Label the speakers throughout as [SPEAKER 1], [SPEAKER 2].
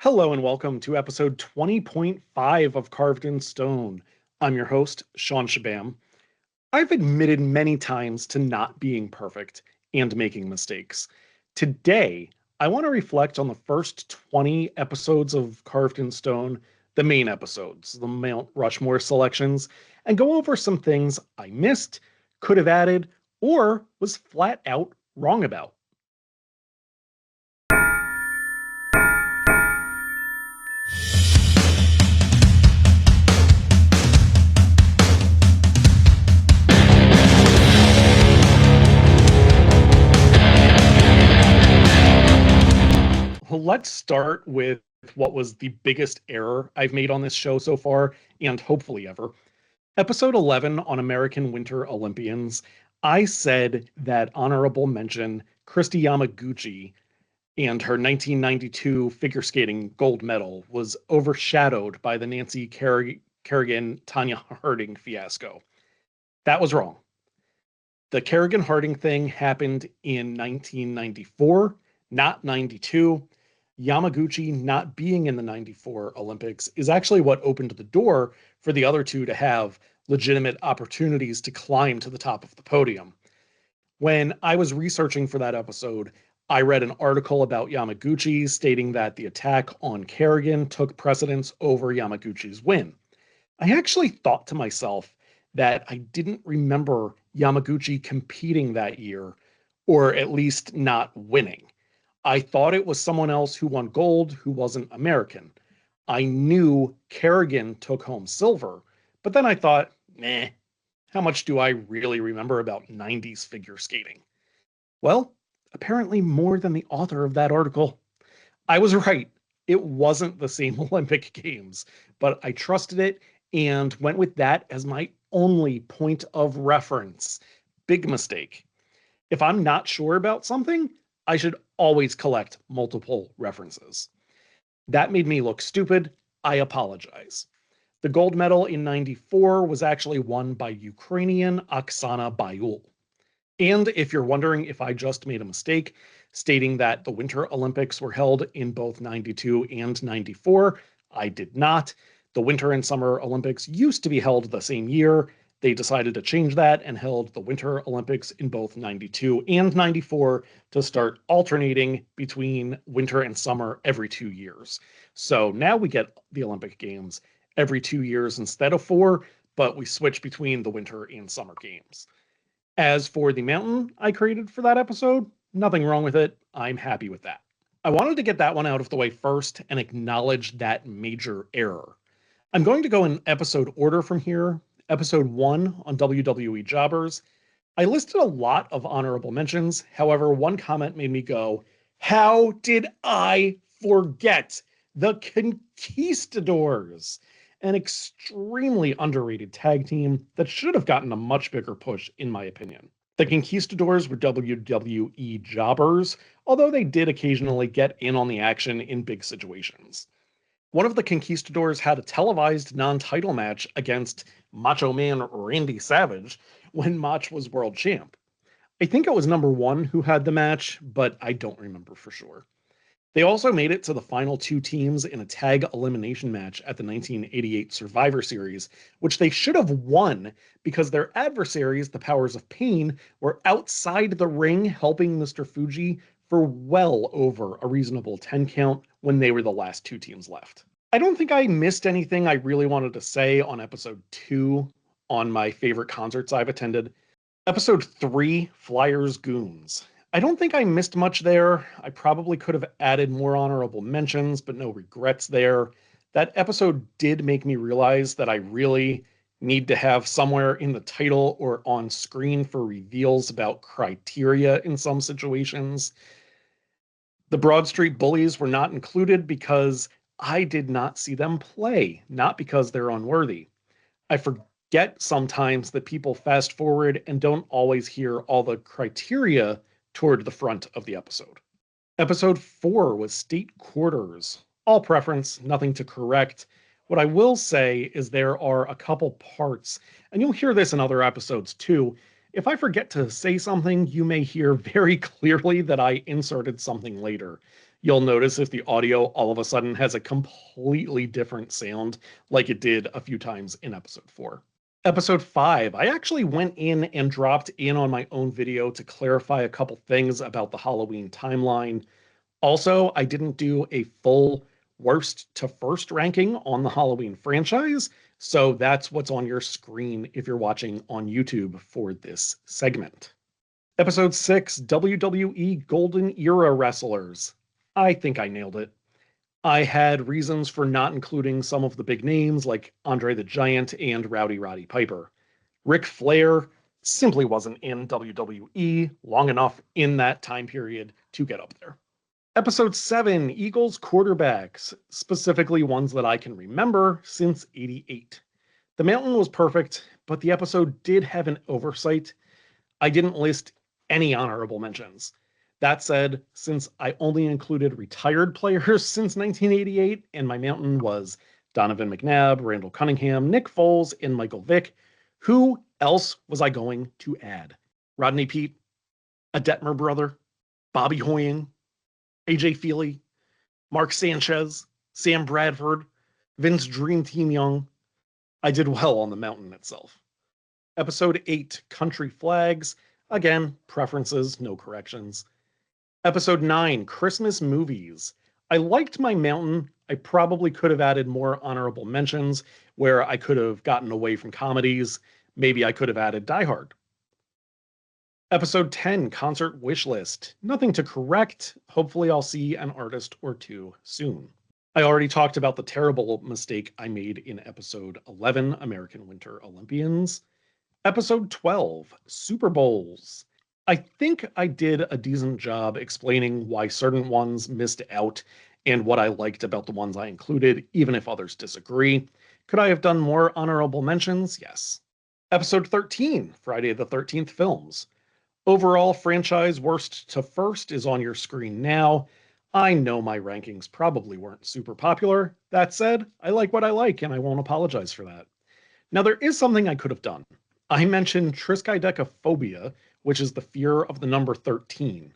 [SPEAKER 1] Hello and welcome to episode 20.5 of Carved in Stone. I'm your host, Shawn Chabam. I've admitted many times to not being perfect and making mistakes. Today, I want to reflect on the first 20 episodes of Carved in Stone, the main episodes, the Mount Rushmore selections, and go over some things I missed, could have added, or was flat out wrong about. Let's start with what was the biggest error I've made on this show so far, and hopefully ever. Episode 11 on American Winter Olympians, I said that honorable mention Christy Yamaguchi and her 1992 figure skating gold medal was overshadowed by the Nancy Kerrigan Tanya Harding fiasco. That was wrong. The Kerrigan Harding thing happened in 1994, not 92. Yamaguchi not being in the 94 Olympics is actually what opened the door for the other two to have legitimate opportunities to climb to the top of the podium. When I was researching for that episode, I read an article about Yamaguchi stating that the attack on Kerrigan took precedence over Yamaguchi's win. I actually thought to myself that I didn't remember Yamaguchi competing that year, or at least not winning. I thought it was someone else who won gold who wasn't American. I knew Kerrigan took home silver, but then I thought, meh, how much do I really remember about 90s figure skating? Well, apparently more than the author of that article. I was right. It wasn't the same Olympic Games, but I trusted it and went with that as my only point of reference. Big mistake. If I'm not sure about something, I should always collect multiple references. That made me look stupid. I apologize. The gold medal in 94 was actually won by Ukrainian Oksana Bayul. And if you're wondering if I just made a mistake stating that the Winter Olympics were held in both 92 and 94, I did not. The Winter and Summer Olympics used to be held the same year. They decided to change that and held the Winter Olympics in both 92 and 94 to start alternating between winter and summer every 2 years. So now we get the Olympic Games every 2 years instead of four, but we switch between the winter and summer games. As for the mountain I created for that episode, nothing wrong with it. I'm happy with that. I wanted to get that one out of the way first and acknowledge that major error. I'm going to go in episode order from here. Episode 1 on WWE Jobbers. I listed a lot of honorable mentions. However, one comment made me go, how did I forget the Conquistadors? An extremely underrated tag team that should have gotten a much bigger push, in my opinion. The Conquistadors were WWE jobbers, although they did occasionally get in on the action in big situations. One of the Conquistadors had a televised non-title match against Macho Man Randy Savage when Mach was world champ. I think it was number one who had the match, but I don't remember for sure. They also made it to the final two teams in a tag elimination match at the 1988 Survivor Series, which they should have won because their adversaries, the Powers of Pain, were outside the ring helping Mr. Fuji for well over a reasonable 10 count when they were the last two teams left. I don't think I missed anything I really wanted to say on episode 2 on my favorite concerts I've attended. Episode 3, Flyers Goons. I don't think I missed much there. I probably could have added more honorable mentions, but no regrets there. That episode did make me realize that I really need to have somewhere in the title or on screen for reveals about criteria in some situations. The Broad Street Bullies were not included because I did not see them play, not because they're unworthy. I forget sometimes that people fast forward and don't always hear all the criteria toward the front of the episode. Episode 4 was State Quarters. All preference, nothing to correct. What I will say is there are a couple parts, and you'll hear this in other episodes too. If I forget to say something, you may hear very clearly that I inserted something later. You'll notice if the audio all of a sudden has a completely different sound like it did a few times in episode 4. Episode 5, I actually went in and dropped in on my own video to clarify a couple things about the Halloween timeline. Also, I didn't do a full worst to first ranking on the Halloween franchise, so that's what's on your screen if you're watching on YouTube for this segment. Episode 6, WWE Golden Era Wrestlers. I think I nailed it. I had reasons for not including some of the big names like Andre the Giant and Rowdy Roddy Piper. Ric Flair simply wasn't in WWE long enough in that time period to get up there. Episode 7, Eagles quarterbacks, specifically ones that I can remember since '88. The Mountain was perfect, but the episode did have an oversight. I didn't list any honorable mentions. That said, since I only included retired players since 1988, and my Mountain was Donovan McNabb, Randall Cunningham, Nick Foles, and Michael Vick, who else was I going to add? Rodney Peete, a Detmer brother, Bobby Hoying, AJ Feely, Mark Sanchez, Sam Bradford, Vince Dream Team Young. I did well on the Mountain itself. Episode 8, Country Flags. Again, preferences, no corrections. Episode 9, Christmas Movies. I liked my Mountain. I probably could have added more honorable mentions where I could have gotten away from comedies. Maybe I could have added Die Hard. Episode 10, Concert Wish List. Nothing to correct. Hopefully I'll see an artist or two soon. I already talked about the terrible mistake I made in episode 11, American Winter Olympians. Episode 12, Super Bowls. I think I did a decent job explaining why certain ones missed out and what I liked about the ones I included, even if others disagree. Could I have done more honorable mentions? Yes. Episode 13, Friday the 13th films. Overall franchise worst to first is on your screen now. I know my rankings probably weren't super popular. That said, I like what I like and I won't apologize for that. Now there is something I could have done. I mentioned triskaidekaphobia, which is the fear of the number 13.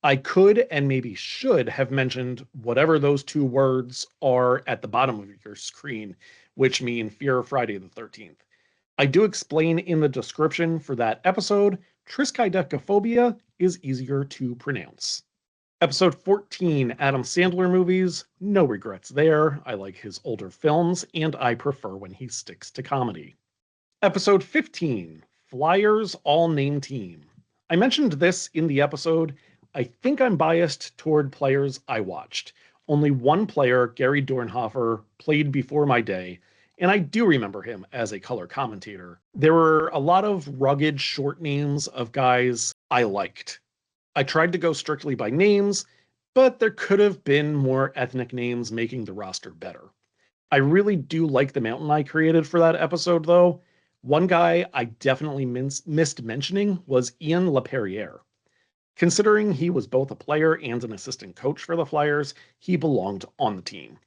[SPEAKER 1] I could and maybe should have mentioned whatever those two words are at the bottom of your screen, which mean fear of Friday the 13th. I do explain in the description for that episode, triskaidekaphobia is easier to pronounce. Episode 14, Adam Sandler movies. No regrets there. I like his older films, and I prefer when he sticks to comedy. Episode 15, Flyers All-Name Team. I mentioned this in the episode. I think I'm biased toward players I watched. Only one player, Gary Dornhofer, played before my day, and I do remember him as a color commentator. There were a lot of rugged short names of guys I liked. I tried to go strictly by names, but there could have been more ethnic names making the roster better. I really do like the Mountain I created for that episode, though. One guy I definitely missed mentioning was Ian LaPerriere. Considering he was both a player and an assistant coach for the Flyers, he belonged on the team.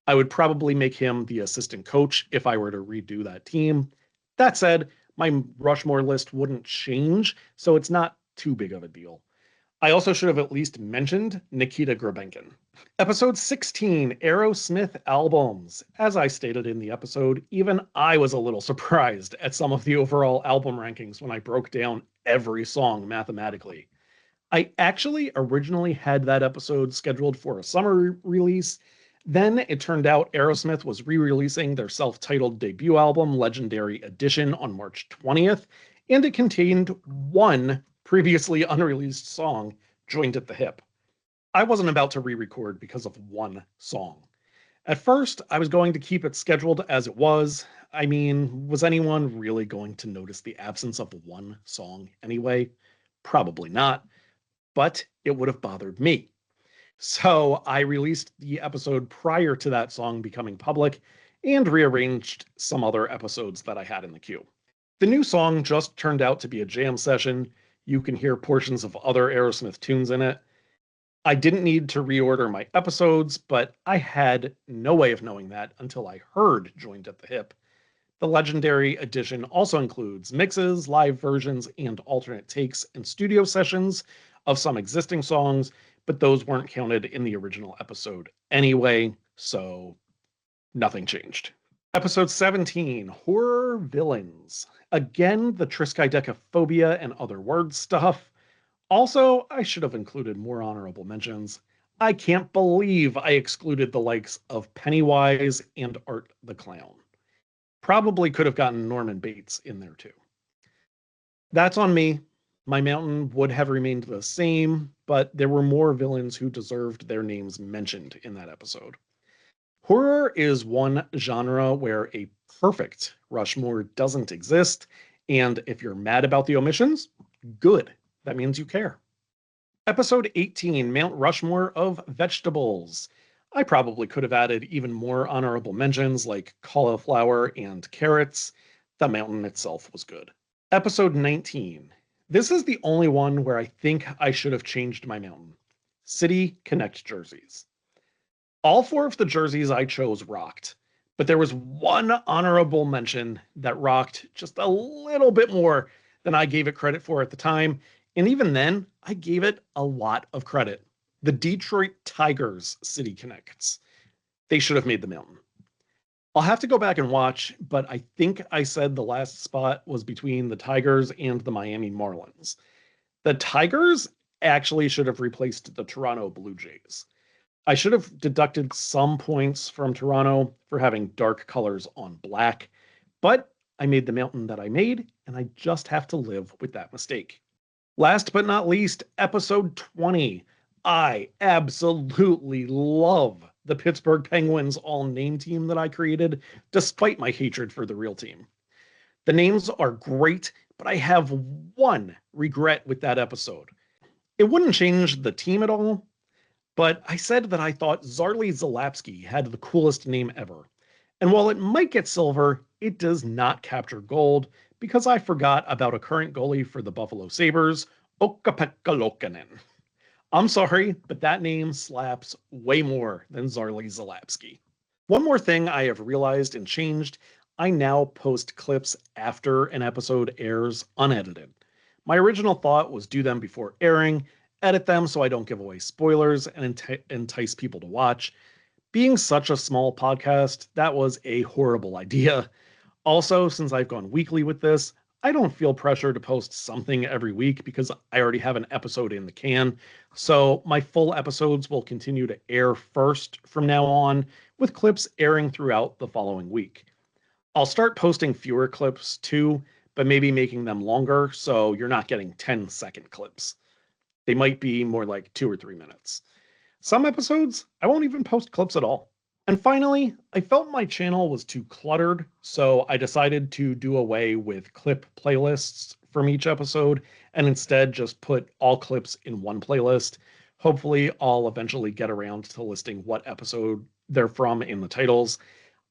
[SPEAKER 1] I would probably make him the assistant coach if I were to redo that team. That said, my Rushmore list wouldn't change, so it's not too big of a deal. I also should have at least mentioned Nikita Grabenkin. Episode 16, Aerosmith albums. As I stated in the episode, even I was a little surprised at some of the overall album rankings when I broke down every song mathematically. I actually originally had that episode scheduled for a summer release. Then it turned out Aerosmith was re-releasing their self-titled debut album, Legendary Edition, on March 20th, and it contained one previously unreleased song, Joined at the Hip. I wasn't about to re-record because of one song. At first, I was going to keep it scheduled as it was. I mean, was anyone really going to notice the absence of one song anyway? Probably not, but it would have bothered me. So I released the episode prior to that song becoming public and rearranged some other episodes that I had in the queue. The new song just turned out to be a jam session. You can hear portions of other Aerosmith tunes in it. I didn't need to reorder my episodes, but I had no way of knowing that until I heard Joined at the Hip. The Legendary Edition also includes mixes, live versions, and alternate takes and studio sessions of some existing songs, but those weren't counted in the original episode anyway, so nothing changed. Episode 17, Horror Villains. Again, the triskaidekaphobia and other word stuff. Also, I should have included more honorable mentions. I can't believe I excluded the likes of Pennywise and Art the Clown. Probably could have gotten Norman Bates in there too. That's on me. My mountain would have remained the same, but there were more villains who deserved their names mentioned in that episode. Horror is one genre where a perfect Rushmore doesn't exist, and if you're mad about the omissions, good. That means you care. Episode 18, Mount Rushmore of Vegetables. I probably could have added even more honorable mentions like cauliflower and carrots. The mountain itself was good. Episode 19. This is the only one where I think I should have changed my mountain. City Connect jerseys. All four of the jerseys I chose rocked, but there was one honorable mention that rocked just a little bit more than I gave it credit for at the time, and even then, I gave it a lot of credit. The Detroit Tigers City Connects. They should have made the mountain. I'll have to go back and watch, but I think I said the last spot was between the Tigers and the Miami Marlins. The Tigers actually should have replaced the Toronto Blue Jays. I should have deducted some points from Toronto for having dark colors on black, but I made the mountain that I made, and I just have to live with that mistake. Last but not least, episode 20. I absolutely love the Pittsburgh Penguins all-name team that I created, despite my hatred for the real team. The names are great, but I have one regret with that episode. It wouldn't change the team at all, but I said that I thought Zarly Zalapski had the coolest name ever. And while it might get silver, it does not capture gold because I forgot about a current goalie for the Buffalo Sabres, Okka-Pekka Luukkonen. I'm sorry, but that name slaps way more than Zarly Zalapski. One more thing I have realized and changed, I now post clips after an episode airs unedited. My original thought was do them before airing, edit them so I don't give away spoilers and entice people to watch. Being such a small podcast, that was a horrible idea. Also, since I've gone weekly with this, I don't feel pressure to post something every week because I already have an episode in the can. So my full episodes will continue to air first from now on, with clips airing throughout the following week. I'll start posting fewer clips too, but maybe making them longer so you're not getting 10-second clips. They might be more like 2 or 3 minutes. Some episodes, I won't even post clips at all. And finally, I felt my channel was too cluttered, so I decided to do away with clip playlists from each episode and instead just put all clips in one playlist. Hopefully, I'll eventually get around to listing what episode they're from in the titles.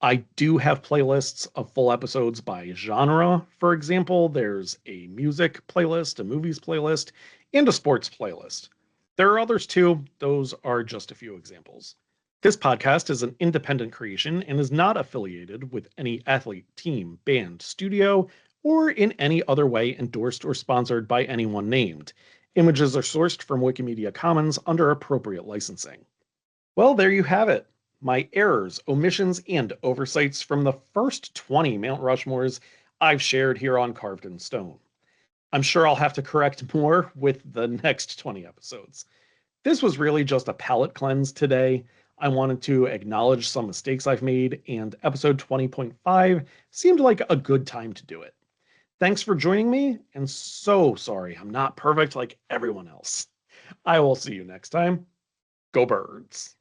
[SPEAKER 1] I do have playlists of full episodes by genre. For example, there's a music playlist, a movies playlist, and a sports playlist. There are others too. Those are just a few examples. This podcast is an independent creation and is not affiliated with any athlete, team, band, studio, or in any other way endorsed or sponsored by anyone named. Images are sourced from Wikimedia Commons under appropriate licensing. Well, there you have it. My errors, omissions, and oversights from the first 20 Mount Rushmores I've shared here on Carved in Stone. I'm sure I'll have to correct more with the next 20 episodes. This was really just a palate cleanse today. I wanted to acknowledge some mistakes I've made, and episode 20.5 seemed like a good time to do it. Thanks for joining me, and so sorry I'm not perfect like everyone else. I will see you next time. Go Birds.